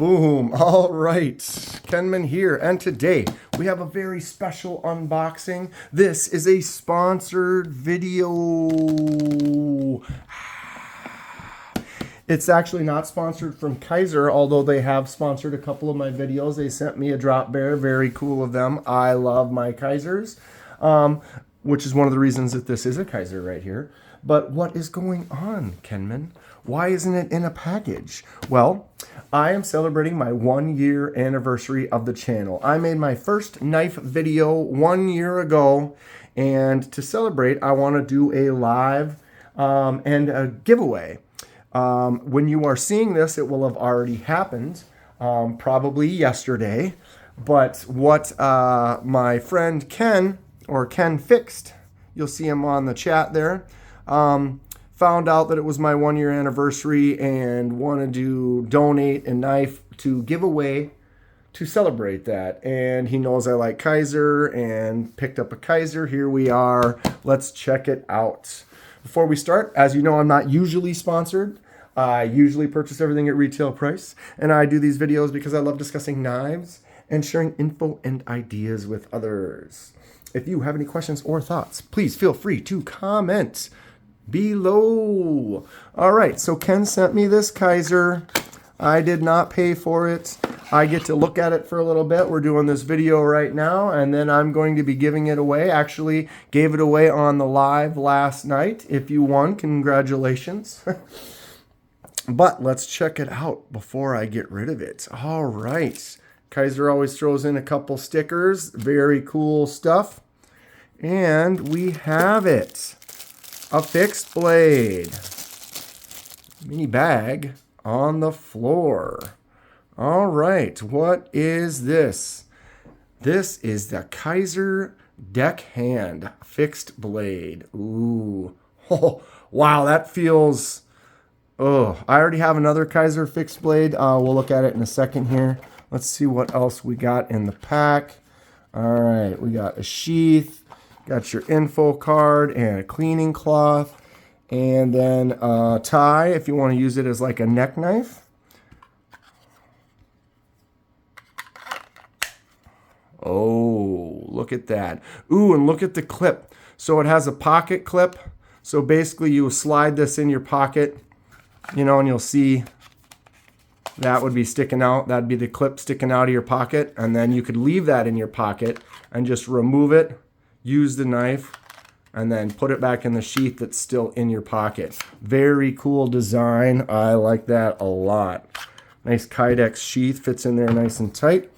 Boom. All right. Kenman here. And today we have a very special unboxing. This is a sponsored video. It's actually not sponsored from Kizer, although they have sponsored a couple of my videos. They sent me a drop bear. Very cool of them. I love my Kizers, which is one of the reasons that this is a Kizer right here. But what is going on, Kenman? Why isn't it in a package? Well, I am celebrating my 1-year anniversary of the channel. I made my first knife video 1 year ago, and to celebrate, I want to do a live and a giveaway. When you are seeing this, it will have already happened, probably yesterday. But what my friend Ken Fixed, you'll see him on the chat there, found out that it was my 1-year anniversary and wanted to donate a knife to give away to celebrate that. And he knows I like Kizer and picked up a Kizer. Here we are. Let's check it out. Before we start, as you know, I'm not usually sponsored. I usually purchase everything at retail price. And I do these videos because I love discussing knives and sharing info and ideas with others. If you have any questions or thoughts, please feel free to comment below. All right, so Ken sent me this Kizer. I did not pay for it. I get to look at it for a little bit. We're doing this video right now, and then I'm going to be giving it away. Actually, gave it away on the live last night. If you won, congratulations. But let's check it out before I get rid of it. All right. Kizer always throws in a couple stickers. Very cool stuff. And we have it. A fixed blade. Mini bag on the floor. All right, what is this? This is the Kizer Deckhand fixed blade. Ooh, oh, wow, that feels... Oh, I already have another Kizer fixed blade. We'll look at it in a second here. Let's see what else we got in the pack. All right, we got a sheath. Got your info card and a cleaning cloth, and then a tie if you want to use it as like a neck knife. Oh, look at that. Ooh, and look at the clip. So it has a pocket clip. So basically you slide this in your pocket, you know, and you'll see that would be sticking out. That'd be the clip sticking out of your pocket. And then you could leave that in your pocket and just remove it. Use the knife, and then put it back in the sheath that's still in your pocket. Very cool design. I like that a lot. Nice Kydex sheath, fits in there nice and tight.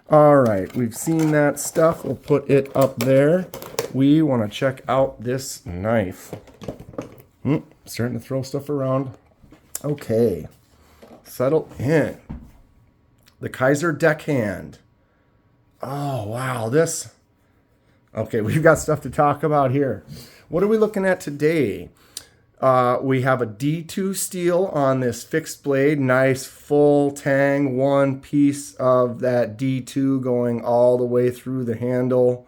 All right, we've seen that stuff. We'll put it up there. We want to check out this knife. Starting to throw stuff around. Okay, settle in. The Kizer Deckhand. Oh, wow, this... Okay, we've got stuff to talk about here. What are we looking at today? We have a D2 steel on this fixed blade. Nice full tang, one piece of that D2 going all the way through the handle.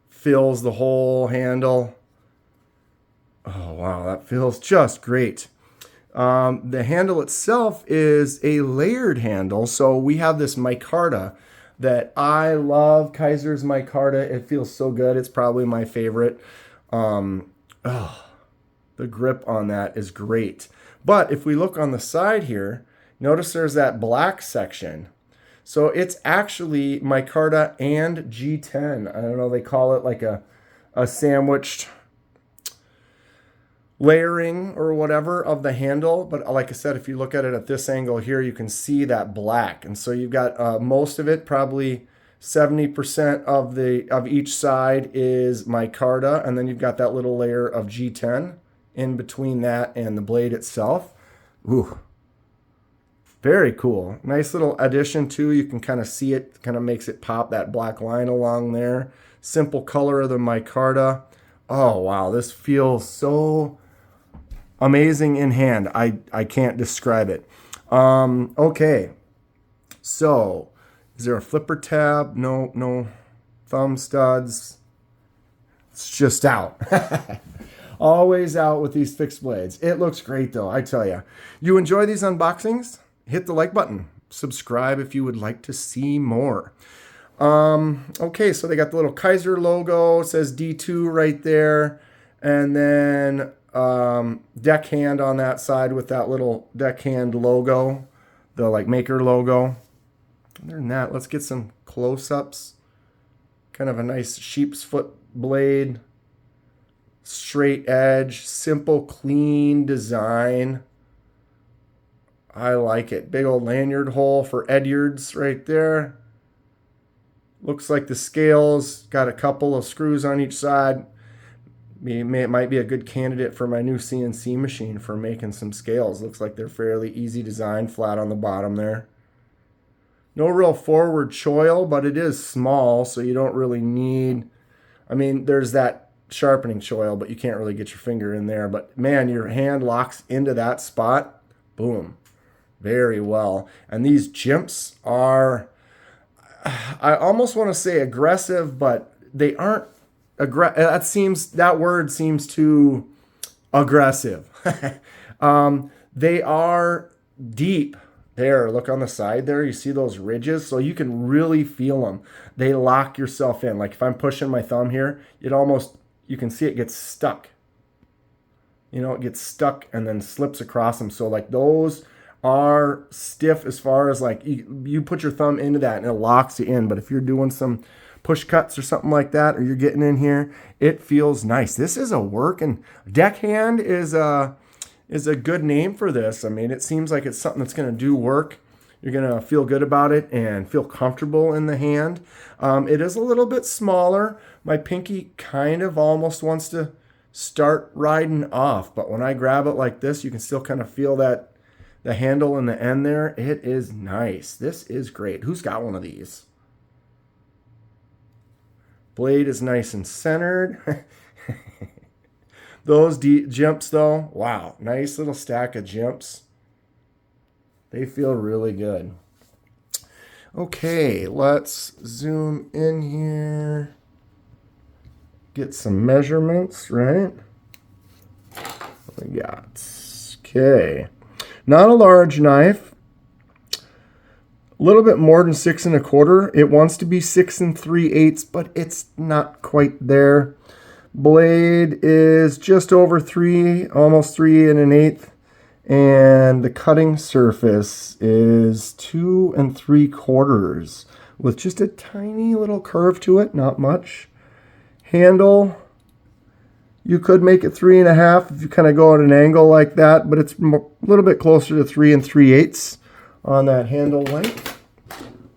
Fills the whole handle. Oh, wow, that feels just great. The handle itself is a layered handle. So we have this micarta that I love. Kizer's micarta. It feels so good. It's probably my favorite. The grip on that is great. But if we look on the side here, notice there's that black section. So it's actually micarta and G10. I don't know, they call it like a sandwiched layering or whatever of the handle, but like I said, if you look at it at this angle here, you can see that black. And so you've got most of it, probably 70% of each side is micarta, and then you've got that little layer of G10 in between that and the blade itself. Ooh, very cool. Nice little addition too. You can kind of see it, kind of makes it pop, that black line along there. Simple color of the micarta. Oh wow, this feels so amazing in hand. I can't describe it. Okay. So, is there a flipper tab? No thumb studs. It's just out. Always out with these fixed blades. It looks great though, I tell you. You enjoy these unboxings? Hit the like button. subscribe if you would like to see more. Okay, so they got the little Kizer logo. It says D2 right there. And then Deckhand on that side with that little Deckhand logo, the like maker logo. Other than that, let's get some close-ups. Kind of a nice sheep's foot blade, straight edge, simple, clean design. I like it. Big old lanyard hole for Edyards right there. Looks like the scales got a couple of screws on each side. It might be a good candidate for my new CNC machine for making some scales. Looks like they're fairly easy design, flat on the bottom there. No real forward choil, but it is small, so you don't really need... I mean, there's that sharpening choil, but you can't really get your finger in there. But, man, your hand locks into that spot. Boom. Very well. And these jimps are... I almost want to say aggressive, but they aren't that word seems too aggressive. They are deep. There, look on the side there. You see those ridges? So you can really feel them. They lock yourself in. Like if I'm pushing my thumb here, you can see it gets stuck. You know, it gets stuck and then slips across them. So like those are stiff as far as like you put your thumb into that and it locks you in. But if you're doing some push cuts or something like that, or you're getting in here, it feels nice. This is a working... Deckhand is a good name for this. I mean, it seems like it's something that's going to do work. You're going to feel good about it and feel comfortable in the hand. It is a little bit smaller. My pinky kind of almost wants to start riding off, but when I grab it like this, you can still kind of feel that the handle in the end there. It is nice. This is great. Who's got one of these? Blade is nice and centered. Those jimps though, wow, nice little stack of jimps. They feel really good. Okay, let's zoom in here. Get some measurements, right? What we got? Okay, not a large knife. A little bit more than 6 1/4. It wants to be 6 3/8, but it's not quite there. Blade is just over 3, almost 3 1/8. And the cutting surface is 2 3/4 with just a tiny little curve to it, not much. Handle, you could make it 3 1/2 if you kind of go at an angle like that, but it's a little bit closer to 3 3/8 on that handle length.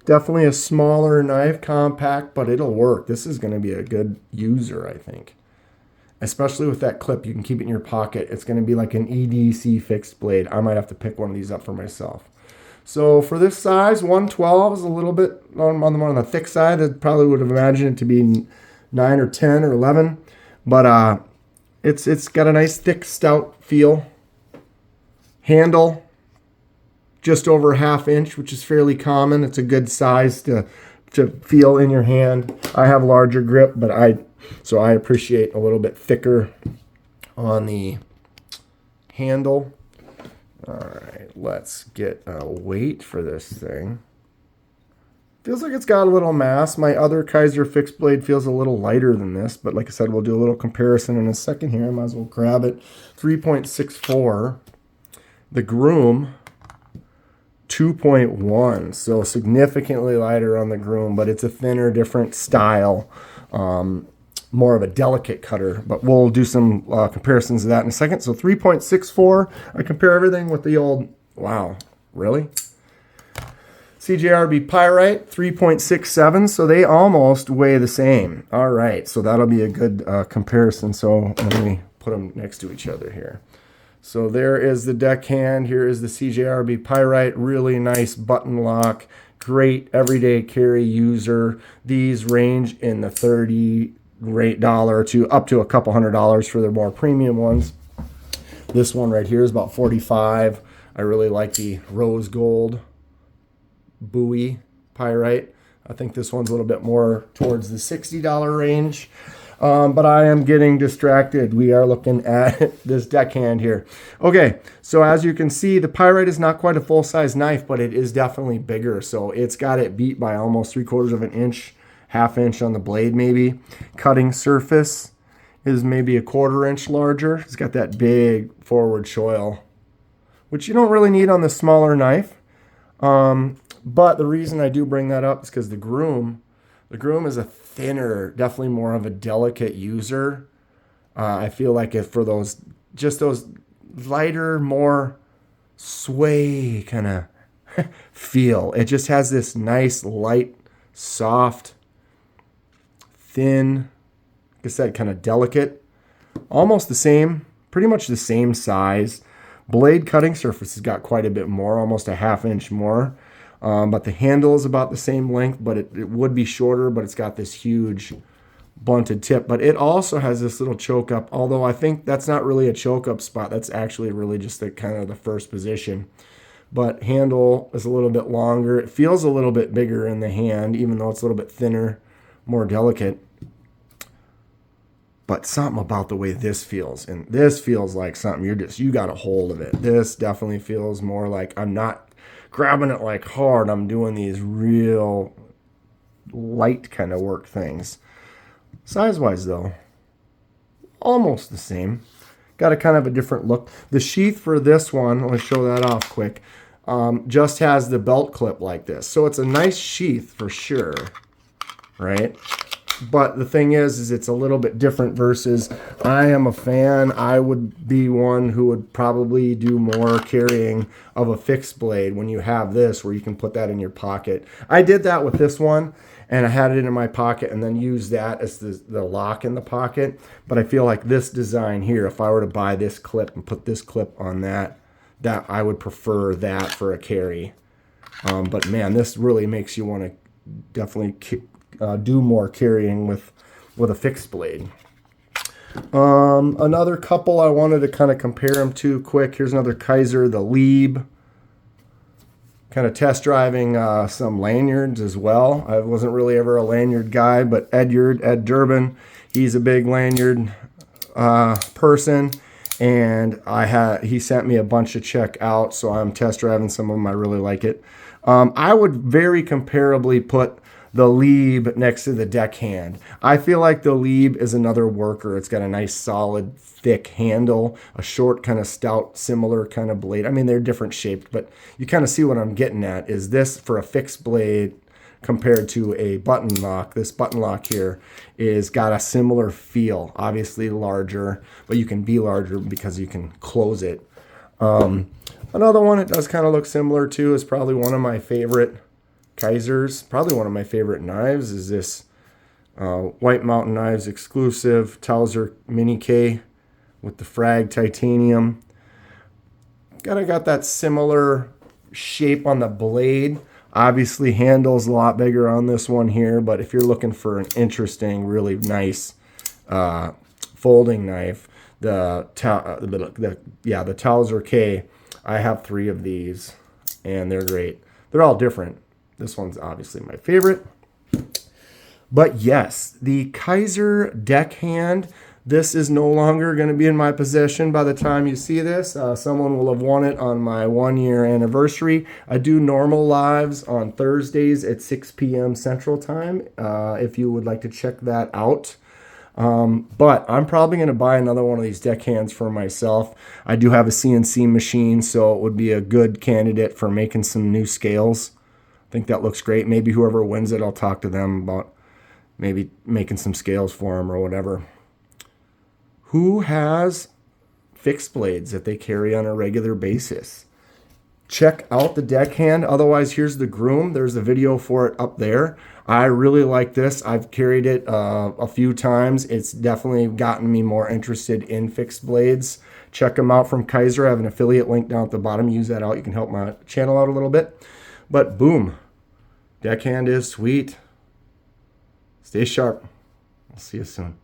Definitely a smaller knife, compact, but it'll work. This is going to be a good user, I think. Especially with that clip, you can keep it in your pocket. It's going to be like an EDC fixed blade. I might have to pick one of these up for myself. So for this size, 112 is a little bit on the thick side. I probably would have imagined it to be 9 or 10 or 11. But it's got a nice thick, stout feel. Handle, just over 1/2 inch, which is fairly common. It's a good size to feel in your hand. I have larger grip, but so I appreciate a little bit thicker on the handle. All right, let's get a weight for this thing. Feels like it's got a little mass. My other Kizer fixed blade feels a little lighter than this, but like I said, we'll do a little comparison in a second here. I might as well grab it. 3.64. The Groom, 2.1. So significantly lighter on the Groom, but it's a thinner, different style. More of a delicate cutter, but we'll do some comparisons of that in a second. So 3.64, I compare everything with the old, wow, really? CJRB Pyrite, 3.67, so they almost weigh the same. All right, so that'll be a good comparison. So let me put them next to each other here. So there is the Deckhand, here is the CJRB Pyrite, really nice button lock, great everyday carry user. These range in the $30 to up to a couple $100 for their more premium ones. This one right here is about $45. I really like the rose gold Bowie Pyrite. I think this one's a little bit more towards the $60 range. But I am getting distracted. We are looking at this deckhand here. Okay, so as you can see, the Pyrite is not quite a full-size knife, but it is definitely bigger. So it's got it beat by almost 3/4 of an inch, half inch on the blade maybe. Cutting surface is maybe 1/4 inch larger. It's got that big forward choil, which you don't really need on the smaller knife. But the reason I do bring that up is because the groom is a thinner, definitely more of a delicate user. I feel like if for those lighter, more sway kind of feel, it just has this nice, light, soft, thin, like I said, kind of delicate, almost the same, pretty much the same size. Blade cutting surface has got quite a bit more, almost a half inch more. But the handle is about the same length, but it would be shorter, but it's got this huge blunted tip. But it also has this little choke up, although I think that's not really a choke up spot. That's actually really just the kind of the first position. But handle is a little bit longer. It feels a little bit bigger in the hand, even though it's a little bit thinner, more delicate. But something about the way this feels, and this feels like something you got a hold of it. This definitely feels more like I'm not grabbing it like hard. I'm doing these real light kind of work things. Size-wise though, almost the same. Got a kind of a different look. The sheath for this one, let's show that off quick, just has the belt clip like this. So it's a nice sheath for sure, right? But the thing is it's a little bit different versus I am a fan. I would be one who would probably do more carrying of a fixed blade when you have this where you can put that in your pocket. I did that with this one and I had it in my pocket and then used that as the lock in the pocket. But I feel like this design here, if I were to buy this clip and put this clip on that I would prefer that for a carry. But man, this really makes you want to definitely do more carrying with a fixed blade. Another couple I wanted to kind of compare them to quick. Here's another Kizer, the Lieb. Kind of test driving some lanyards as well. I wasn't really ever a lanyard guy, but Ed Durbin, he's a big lanyard person, and he sent me a bunch to check out, so I'm test driving some of them. I really like it. I would very comparably put the Lieb next to the Deckhand. I feel like the Lieb is another worker. It's got a nice solid thick handle, a short kind of stout similar kind of blade. I mean, they're different shaped, but you kind of see what I'm getting at. Is this for a fixed blade compared to a button lock? This button lock here is got a similar feel, obviously larger, but you can be larger because you can close it. Another one it does kind of look similar to is probably one of my favorite Kizers. Probably one of my favorite knives is this White Mountain Knives exclusive Towser Mini K with the frag titanium. Got that similar shape on the blade. Obviously handle's a lot bigger on this one here, but if you're looking for an interesting, really nice folding knife, the Towser K, I have 3 of these and they're great. They're all different. This one's obviously my favorite. But yes, the Kizer Deckhand, this is no longer going to be in my possession by the time you see this. Someone will have won it on my 1-year anniversary. I do normal lives on Thursdays at 6 p.m. Central Time, if you would like to check that out. But I'm probably going to buy another one of these deckhands for myself. I do have a CNC machine, so it would be a good candidate for making some new scales. I think that looks great. Maybe whoever wins it, I'll talk to them about maybe making some scales for them or whatever. Who has fixed blades that they carry on a regular basis? Check out the deckhand. Otherwise, here's the groom. There's a video for it up there. I really like this. I've carried it a few times. It's definitely gotten me more interested in fixed blades. Check them out from Kizer. I have an affiliate link down at the bottom. Use that out. You can help my channel out a little bit. But boom, deckhand is sweet. Stay sharp. I'll see you soon.